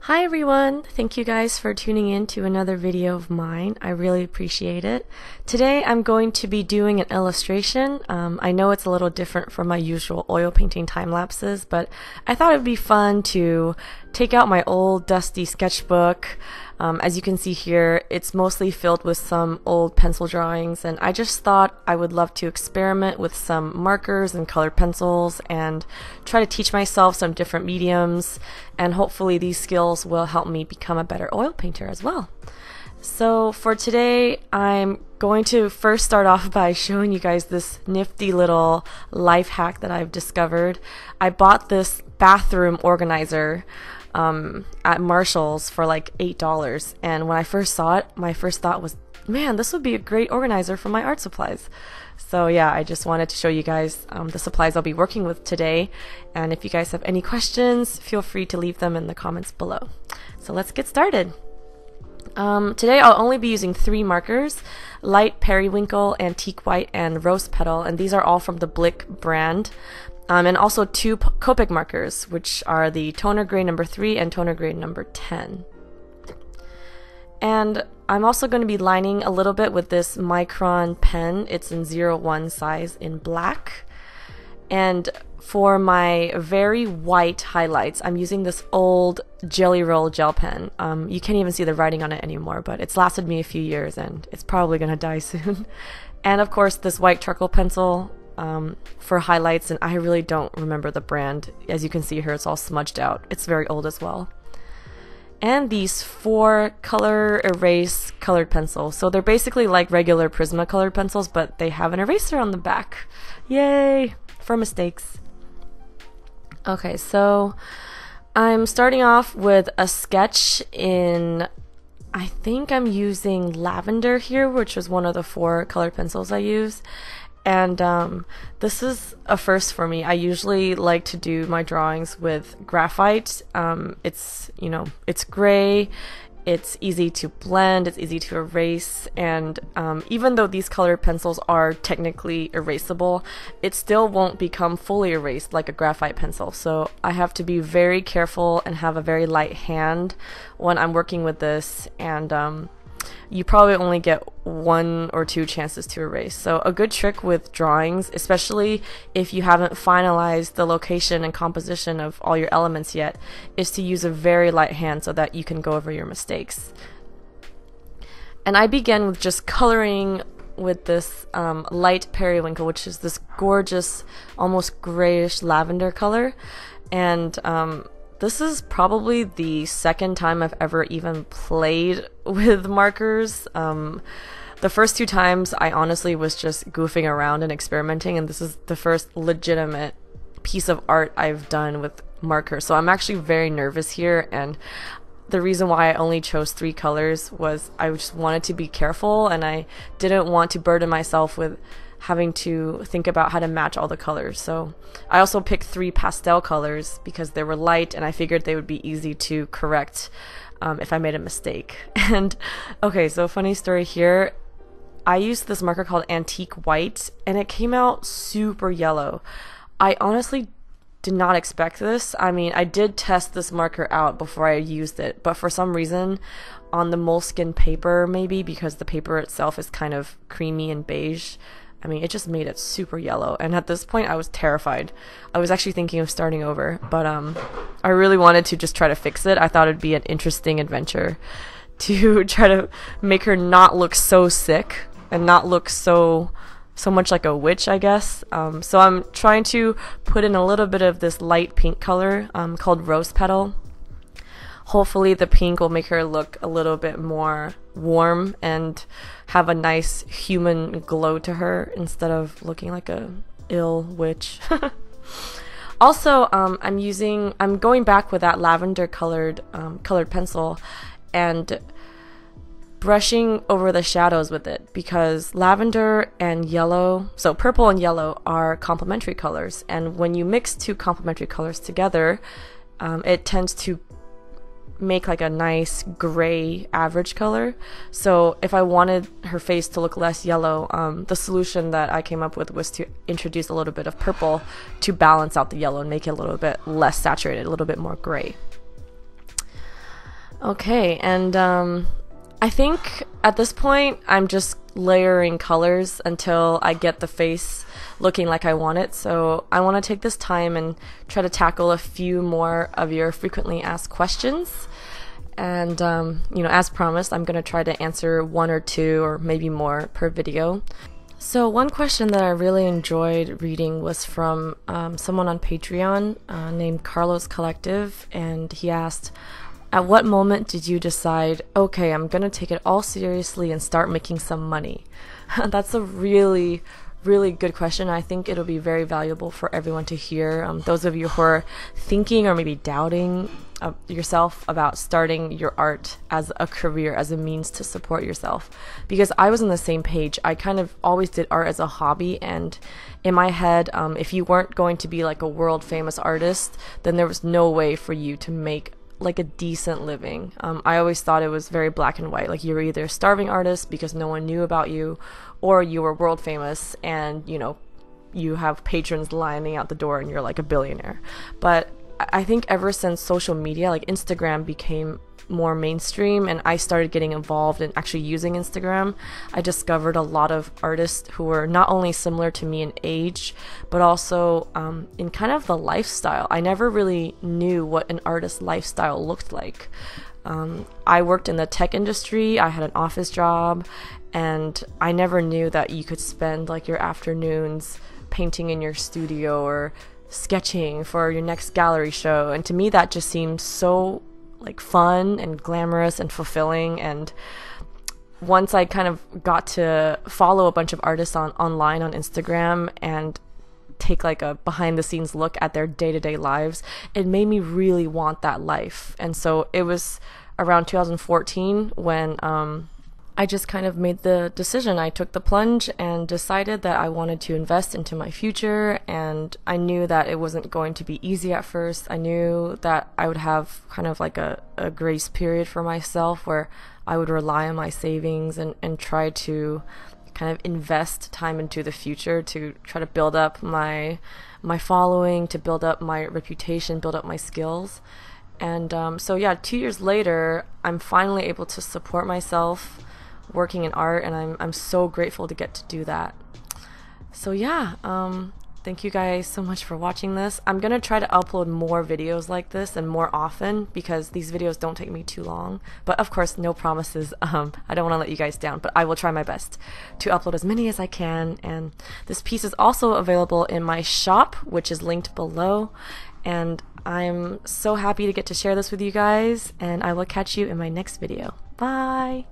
Hi everyone! Thank you guys for tuning in to another video of mine. I really appreciate it. Today I'm going to be doing an illustration. I know it's a little different from my usual oil painting time lapses, but I thought it would be fun to take out my old dusty sketchbook. As you can see here, it's mostly filled with some old pencil drawings, and I just thought I would love to experiment with some markers and colored pencils and try to teach myself some different mediums, and hopefully these skills will help me become a better oil painter as well. So for today, I'm going to first start off by showing you guys this nifty little life hack that I've discovered. I bought this bathroom organizer at Marshall's for like $8, and when I first saw it, my first thought was, man, this would be a great organizer for my art supplies. So yeah, I just wanted to show you guys the supplies I'll be working with today, and if you guys have any questions, feel free to leave them in the comments below. So let's get started. Today I'll only be using 3 markers: light Periwinkle, antique white, and rose petal, and these are all from the Blick brand. And also 2 Copic markers, which are the toner grade number 3 and toner grade number 10. And I'm also going to be lining a little bit with this Micron pen. It's in 01 size in black. And for my very white highlights, I'm using this old Gellyroll Gel Pen. You can't even see the writing on it anymore, but it's lasted me a few years and it's probably going to die soon. And of course this white charcoal pencil for highlights, and I really don't remember the brand. As you can see here, it's all smudged out. It's very old as well. And these 4 color erase colored pencils. So they're basically like regular Prismacolor pencils, but they have an eraser on the back. Yay! For mistakes. Okay, so I'm starting off with a sketch in, I think I'm using Lavender here, which was one of the 4 colored pencils I use. And this is a first for me. I usually like to do my drawings with graphite. It's, you know, it's gray, it's easy to blend, it's easy to erase, and even though these colored pencils are technically erasable, it still won't become fully erased like a graphite pencil. So I have to be very careful and have a very light hand when I'm working with this, and you probably only get 1 or 2 chances to erase. So a good trick with drawings, especially if you haven't finalized the location and composition of all your elements yet, is to use a very light hand so that you can go over your mistakes. And I began with just coloring with this light Periwinkle, which is this gorgeous, almost grayish lavender color. And this is probably the second time I've ever even played with markers. The first 2 times I honestly was just goofing around and experimenting, and this is the first legitimate piece of art I've done with markers. So I'm actually very nervous here, and the reason why I only chose 3 colors was I just wanted to be careful, and I didn't want to burden myself with having to think about how to match all the colors. So I also picked 3 pastel colors because they were light, and I figured they would be easy to correct if I made a mistake. And okay, so funny story here. I used this marker called Antique White, and it came out super yellow. I honestly did not expect this. I mean, I did test this marker out before I used it, but for some reason on the Moleskine paper, maybe because the paper itself is kind of creamy and beige, I mean, it just made it super yellow, and at this point I was terrified. I was actually thinking of starting over, but I really wanted to just try to fix it. I thought it'd be an interesting adventure to try to make her not look so sick and not look so much like a witch, I guess. So I'm trying to put in a little bit of this light pink color called Rose Petal. Hopefully the pink will make her look a little bit more warm and have a nice human glow to her instead of looking like a ill witch. Also, I'm going back with that lavender colored pencil and brushing over the shadows with it, because lavender and yellow, so purple and yellow, are complementary colors, and when you mix 2 complementary colors together, it tends to make like a nice gray average color. So if I wanted her face to look less yellow, the solution that I came up with was to introduce a little bit of purple to balance out the yellow and make it a little bit less saturated, a little bit more gray. Okay, and I think at this point I'm just layering colors until I get the face looking like I want it. So I want to take this time and try to tackle a few more of your frequently asked questions. And you know, as promised, I'm going to try to answer one or two or maybe more per video. So one question that I really enjoyed reading was from someone on Patreon named Carlos Collective, and he asked, at what moment did you decide, okay, I'm gonna take it all seriously and start making some money? That's a really good question. I think it'll be very valuable for everyone to hear. Those of you who are thinking or maybe doubting yourself about starting your art as a career, as a means to support yourself. Because I was on the same page. I kind of always did art as a hobby, and in my head, if you weren't going to be like a world famous artist, then there was no way for you to make like a decent living. I always thought it was very black and white. Like, you were either a starving artist because no one knew about you, or you were world famous and, you know, you have patrons lining out the door and you're like a billionaire. But I think ever since social media, like Instagram, became more mainstream and I started getting involved in actually using Instagram, I discovered a lot of artists who were not only similar to me in age, but also in kind of the lifestyle. I never really knew what an artist's lifestyle looked like. I worked in the tech industry, I had an office job, and I never knew that you could spend like your afternoons painting in your studio or sketching for your next gallery show. And to me, that just seemed so like fun and glamorous and fulfilling. And once I kind of got to follow a bunch of artists online on Instagram and take like a behind the scenes look at their day-to-day lives, it made me really want that life. And so it was around 2014 when I just kind of made the decision. I took the plunge and decided that I wanted to invest into my future, and I knew that it wasn't going to be easy at first. I knew that I would have kind of like a grace period for myself where I would rely on my savings and try to kind of invest time into the future to try to build up my following, to build up my reputation, build up my skills. And so yeah, 2 years later, I'm finally able to support myself working in art, and I'm so grateful to get to do that. So yeah, thank you guys so much for watching this. I'm gonna try to upload more videos like this and more often, because these videos don't take me too long. But of course, no promises. I don't want to let you guys down, but I will try my best to upload as many as I can. And this piece is also available in my shop, which is linked below. And I'm so happy to get to share this with you guys, and I will catch you in my next video. Bye!